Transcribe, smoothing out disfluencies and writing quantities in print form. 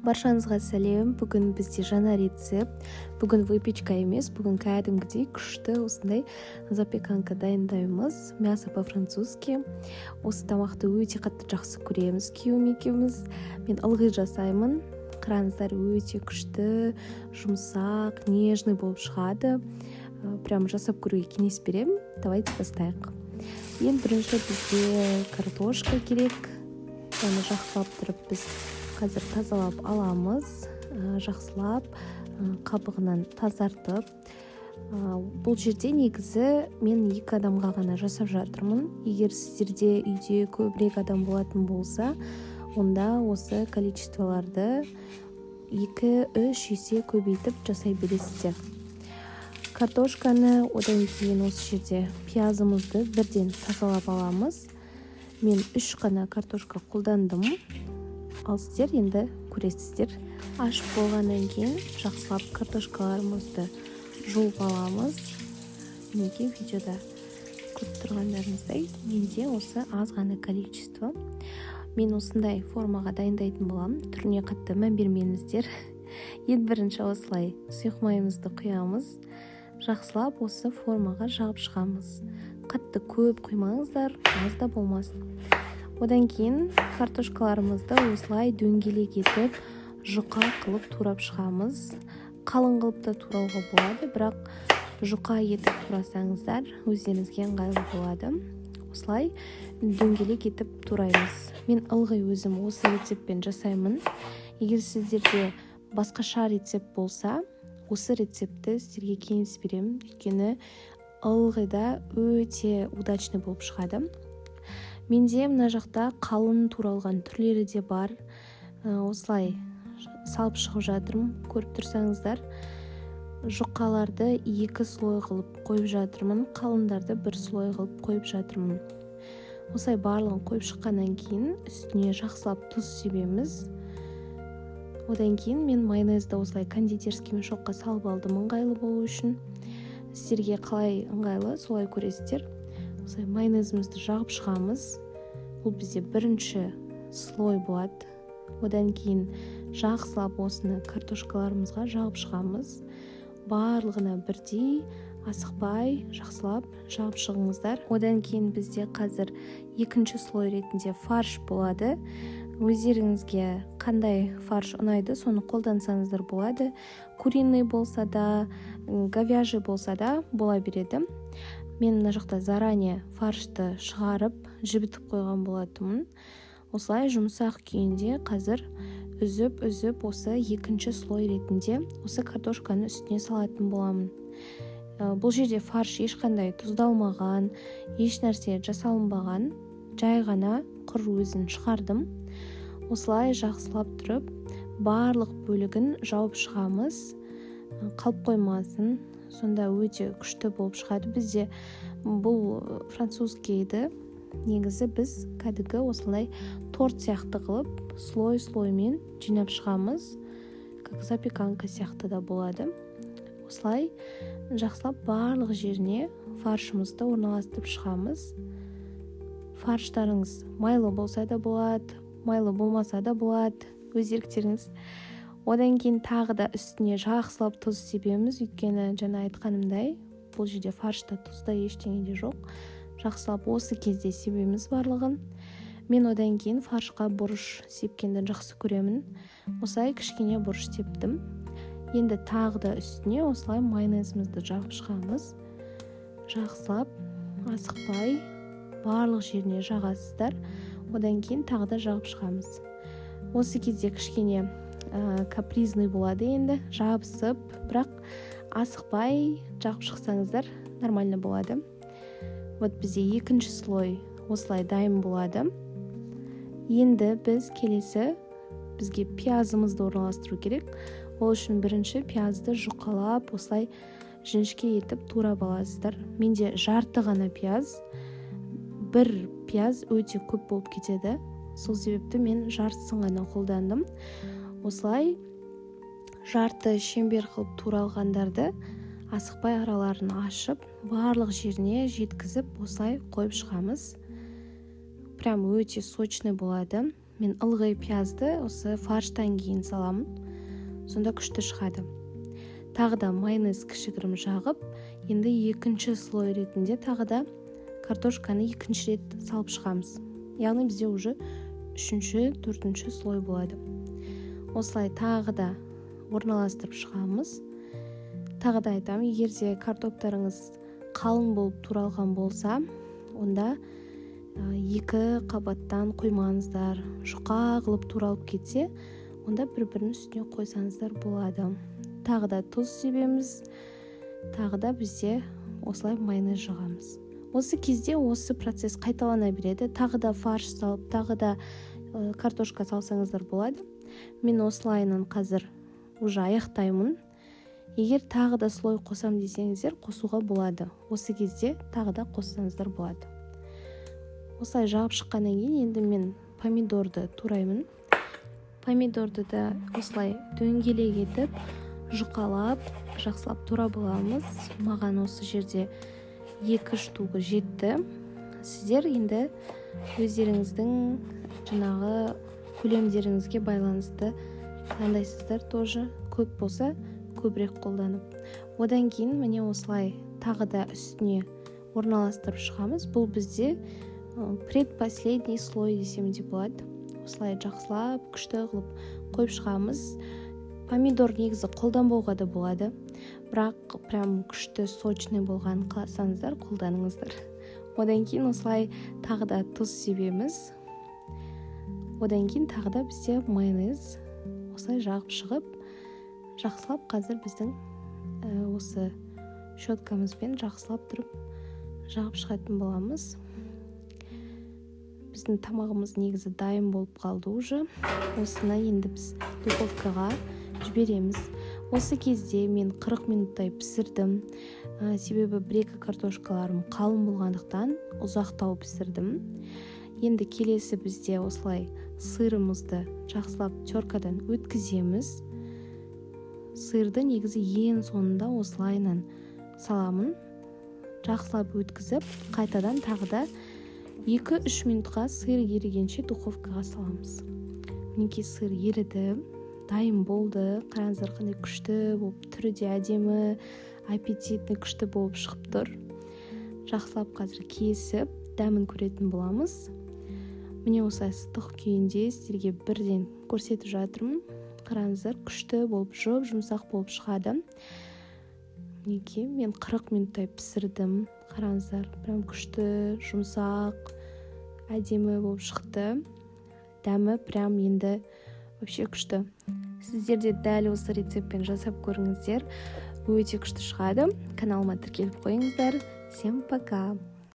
Баршаңызға сәлем. Бүгін бізде жаңа рецепт. Бүгін выпечка емес, бүгін кәдімгідей күшті осындай запеканка дайындаймыз. Мясо по-французски. Осы тамақты өте қатты жақсы көреміз күйеуім екеуміз. Мен ылғи жасаймын. Қараңыздар, өте күшті, жұмсақ, нежный болып шығады. Прям жасап көруге кеңес беремін. Давайте бастайық. Ең бірінші бізге картошка керек. Оны жақсылап тұрып біз қазір тазалап аламыз, жақсылап қабығынан тазартып. Бұл жерде негізі мен 2 адамға ғана жасап жатырмын. Егер сіздерде үйде көбірек адам болатын болса, онда осы количестволарды 2-3 есе көбейтіп жасай бересіздер. Картошканы одан кейін осы жерде пиязымызды бірден тазалап аламыз. Мен 3 қана картошка қолдандым. Ал сіздер енді көресіздер. Ашып болғаннан кейін жақсылап картошкаларымызды жуып аламыз. Неге видеода көріп тұрғандарыңыздай, менде осы аз ғана количество. Мен осындай формаға дайындайтын боламын. Түріне қатты мән бермеңіздер. Ең бірінші осылай сұйық майымызды құямыз. Жақсылап осы формаға жағып шығамыз. Қатты көп құймаңыздар, аз да болмасын. Одан кейін картошкаларымызды осылай дөңгелек етіп, жұқа қылып турап шығамыз. Қалың қылып та турауға болады, бірақ жұқа етіп турасаңыздар өздеріңізге ыңғайлы болады. Осылай дөңгелек етіп тураймыз. Мен ылғи өзім осы рецептпен жасаймын. Егер сіздерде басқаша рецепт болса, осы рецептті сіздерге кеңес беремін. Өйткені ылғи да өте удачный болып шығады. Менде мына жақта қалың туралған түрлері де бар. Осылай салып шығып жатырмын. Көріп тұрсаңыздар, жұқаларды 2 слой қылып қойып жатырмын. Қалындарды 1 слой қылып қойып жатырмын. Осылай барлығын қойып шыққаннан кейін үстіне жақсылап тұз себеміз. Одан кейін мен майонезді осылай кондитерский мешокқа салып алдым ыңғайлы болу үшін. Сіздерге қалай ыңғайлы, солай көресіздер. Осылай майонезімізді жағып шығамыз. Бұл бізде бірінші слой болады. Одан кейін жақсылап осыны картошкаларымызға жағып шығамыз. Барлығына бірдей асықпай жақсылап жағып шығыңыздар. Одан кейін бізде қазір екінші слой ретінде фарш болады. Өздеріңізге қандай фарш ұнайды, соны қолдансаңыздар болады. Куриный болса да, говяжий болса да бола береді. Мен мына жақта заранее фаршты шығарып, жібітіп қойған болатынмын. Осылай жұмсақ күйінде қазір үзіп осы екінші слой ретінде осы картошканы үстіне салатын боламын. Бұл жерде фарш ешқандай тұздалмаған, еш нәрсе жасалынбаған, жай ғана құр өзін шығардым. Осылай жақсылап тұрып, барлық бөлігін жауып шығамыз. Қалып қоймасын. Сонда өте күшті болып шығады. Бізде бұл французскийді негізі біз кәдімгі осылай торт сияқты қылып, слой-слоймен жинап шығамыз. Как запеканка сияқты да болады. Осылай жақсылап барлық жеріне фаршымызды орналастырып шығамыз. Фарштарыңыз майлы болса да болады, майлы болмаса да болады, өз еріктеріңіз. Одан кейін тағы да үстіне жақсылап тұз себеміз, өйткені жаңа айтқанымдай, бұл жерде фаршта тұзда ештеңе де жоқ. Жақсылап осы кезде себеміз барлығын. Мен одан кейін фаршқа бұрыш сепкенді жақсы көремін. Осылай кішкене бұрыш септім. Енді тағы да үстіне осылай майонезімізді жағып шығамыз. Жақсылап, асықпай, барлық жеріне жағасыздар. Одан кейін тағы да жағып шығамыз. Осы кезде кішкене капризный болады енді, жабысып, бірақ асықпай жағып шықсаңыздар нормально болады. Вот бізде екінші слой осылай дайын болады. Енді біз келесі бізге пиязымызды орналастыру керек. Ол үшін бірінші пиязды жұқалап, осылай жіңішке етіп турап аласыздар. Менде жарты ғана пияз, бір пияз өте көп болып кетеді. Сол себепті мен жартысын ғана қолдандым. Осылай жарты шеңбер қылып туралғандарды асықпай араларын ашып, барлық жеріне жеткізіп, осылай қойып шығамыз. Прям өте сочный болады. мен ылғи пиязды осы фарштан кейін саламын, сонда күшті шығады. Тағы да майонез кішігірім жағып, енді екінші слой ретінде тағы да картошканы екінші рет салып шығамыз. Яғни бізде уже үшінші, төртінші слой болады. Осылай тағы да орналастырып шығамыз. Тағы да айтамын, егерде картоптарыңыз қалың болып туралған болса, онда екі қабаттан қоймаңыздар. Жұқа қылып туралып кетсе, онда бір-бірінің үстіне қойсаңыздар болады. Тағы да тұз себеміз, тағы да бізде осылай майонез жағамыз. Осы кезде осы процесс қайталана береді. Тағы да фарш салып, тағы да картошка салсаңыздар болады. Мен осылайынан қазір уже аяқтаймын. Егер тағы да слой қосам десеңіздер, қосуға болады. Осы кезде тағы да қоссаңыздар болады. Осылай жағып шыққаннан кейін енді мен помидорды тураймын. Помидорды да осылай дөңгелек етіп, жұқалап, жақсылап турап аламыз. Маған осы жерде 2 штугы жетті. Сіздер енді өздеріңіздің жаңағы көлемдеріңізге байланысты таңдайсыздар, тоже көп болса көбірек қолданып. Одан кейін міне осылай тағы да үстіне орналастырып шығамыз. Бұл бізде предпоследний слой десем де болады. Осылай жақсылап, күшті қылып қойып шығамыз. Помидор негізі қолданбауға да болады. Бірақ прям күшті, сочный болған қаласаңыздар, қолданыңыздар. Одан кейін осылай тағы да тұз себеміз. Одан кейін тағы да бізде майонез осылай жағып шығып, жақсылап қазір біздің осы щеткамызбен жақсылап тұрып жағып шығатын боламыз. Біздің тамағымыз негізі дайын болып қалды уже. Осыны енді біз духовкаға жібереміз. Осы кезде мен 40 минуттай пісірдім. Себебі бір-екі картошкаларым қалың болғандықтан ұзақтау пісірдім. Енді келесі бізде осылай сырымызды жақсылап теркадан өткіземіз. Сырды негізі ең соңында осылайынан саламын. Жақсылап өткізіп, қайтадан тағы да 2-3 минутқа сыр ерігенше духовкаға саламыз. Мінекей сыр еріді, дайын болды. Қараңыздар қандай күшті болып, түрі де әдемі, аппетитті, күшті болып шығып тұр. Жақсылап қазір кесіп, дәмін көретін боламыз. Міне осылай ыстық күйінде сіздерге бірден көрсетіп жатырмын. Қараңыздар, күшті болып, жұмсақ болып шығады. Мінекей мен 40 минуттай пісірдім. Қараңыздар, прям күшті, жұмсақ, әдемі болып шықты. Дәмі прям енді вообще күшті. Сіздер де дәл осы рецептпен жасап көріңіздер. Өте күшті шығады. Каналыма тіркеліп қойыңыздар. Всем пока!